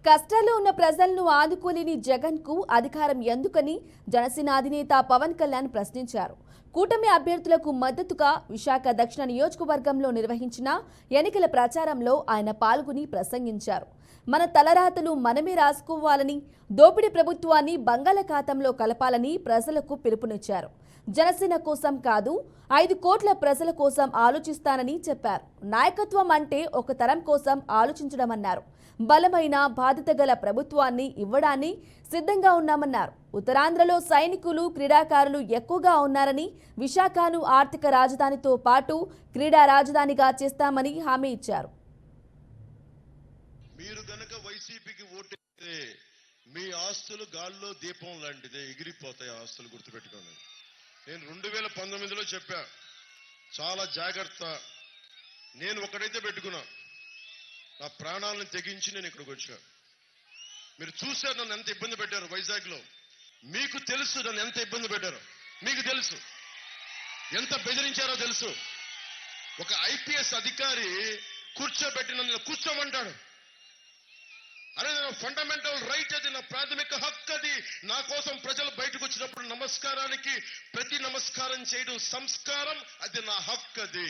కష్టాల్లో ఉన్న ప్రజలను ఆదుకోలేని జగన్ కు అధికారం ఎందుకని జనసేన అధినేత పవన్ కళ్యాణ్ ప్రశ్నించారు. కూటమి అభ్యర్థులకు మద్దతుగా విశాఖ దక్షిణ నియోజకవర్గంలో నిర్వహించిన ఎన్నికల ప్రచారంలో ఆయన పాల్గొని ప్రసంగించారు. మన తలరాతలు మనమే రాసుకోవాలని, దోపిడీ ప్రభుత్వాన్ని బంగాళాఖాతంలో కలపాలని ప్రజలకు పిలుపునిచ్చారు. జనసేన కోసం కాదు, 5 కోట్ల ప్రజల కోసం ఆలోచిస్తానని చెప్పారు. నాయకత్వం అంటే ఒక తరం కోసం ఆలోచించడమన్నారు. బలమైన బాధ్యత గల ప్రభుత్వాన్ని ఇవ్వడాన్ని సిద్ధంగా ఉన్నామన్నారు. ఉత్తరాంధ్రలో సైనికులు, క్రీడాకారులు ఎక్కువగా ఉన్నారని, విశాఖను ఆర్థిక రాజధానితో పాటు క్రీడా రాజధానిగా చేస్తామని హామీ ఇచ్చారు. మీరు గనక వైసీపీకి ఓటేస్తే మీ ఆస్తులు గాల్లో దీపం లాంటిదే, ఎగిరిపోతాయి ఆస్తులు, గుర్తుపెట్టుకోండి. నేను 2019లో చెప్పా, చాలా జాగ్రత్త. నేను ఒకటైతే పెట్టుకున్నా, నా ప్రాణాలను తెగించి నేను ఇక్కడికి వచ్చా. మీరు చూశారు నన్ను ఎంత ఇబ్బంది పెట్టారు వైజాగ్లో. మీకు తెలుసు నన్ను ఎంత ఇబ్బంది పెట్టారు, మీకు తెలుసు ఎంత బెదిరించారో తెలుసు. ఒక ఐపీఎస్ అధికారి కూర్చోబెట్టి నన్ను కూర్చోమంటాడు. అరే, నా ఫండమెంటల్ రైట్ అది, నా ప్రాథమిక హక్కు అది. నా కోసం ప్రజలు బయటకు వచ్చినప్పుడు నమస్కారానికి ప్రతి నమస్కారం చేయడం సంస్కారం, అది నా హక్కు అది.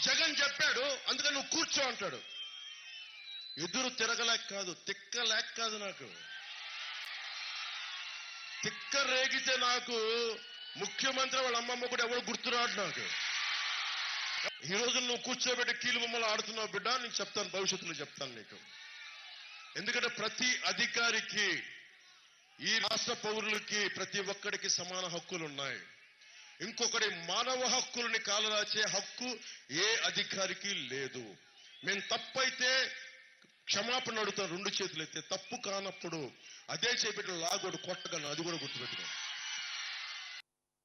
జగన్ చెప్పాడు అందుకని నువ్వు కూర్చో అంటాడు. ఎదురు తిరగలేక కాదు, తిక్కలేక కాదు, నాకు తిక్క రేగితే నాకు ముఖ్యమంత్రి వాళ్ళ అమ్మమ్మ కూడా ఎవరు గుర్తురాడు నాకు. ఈ రోజు నువ్వు కూర్చోబెట్టి కీలు బొమ్మలు ఆడుతున్నావు బిడ్డ, నీకు చెప్తాను, భవిష్యత్తులో చెప్తాను నీకు. ఎందుకంటే ప్రతి అధికారికి, ఈ రాష్ట్ర పౌరులకి ప్రతి ఒక్కడికి సమాన హక్కులు ఉన్నాయి. ఇంకొకటి మానవ హక్కుల్ని కాలరాచే హక్కు ఏ అధికారికి లేదు. మేము తప్పైతే క్షమాపణ అడుగుతాం, 2 చేతులు ఎత్తే. తప్పు కానప్పుడు అదే చేపెట్టిన లాగోడు కొట్టగలను, అది కూడా గుర్తుపెట్టుకోండి.